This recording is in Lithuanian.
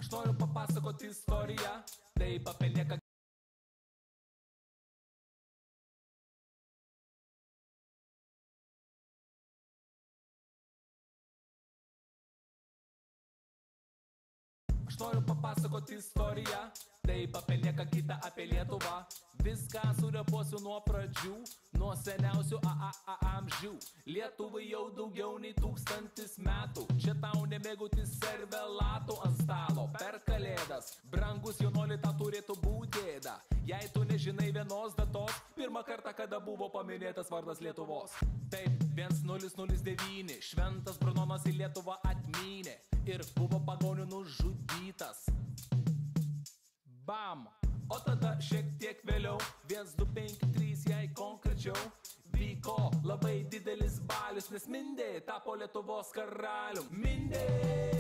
Aš noriu papasakoti istoriją, taip apie nieką. Aš noriu papasakoti istoriją, taip apie nieką kitą, apie Lietuvą. Viską surepuosiu nuo pradžių, nuo seniausių amžių. Lietuvai jau daugiau nei 1000 metų. Čia tau nemėgauti servelatų ant stalo per kalėdas. Brangus jaunoli, tą turėtų būti gėda. Jei tu nežinai vienos datos, pirmą kartą, kada buvo paminėtas vardas Lietuvos. Taip, 1009, šventas Brunonas į Lietuvą atmynė ir buvo pagonių nužudytas. Bam! O tada šiek tiek vėliau, 1253, jei konkrečiau, vyko labai didelis balius, nes Mindė tapo Lietuvos karalium. Mindė!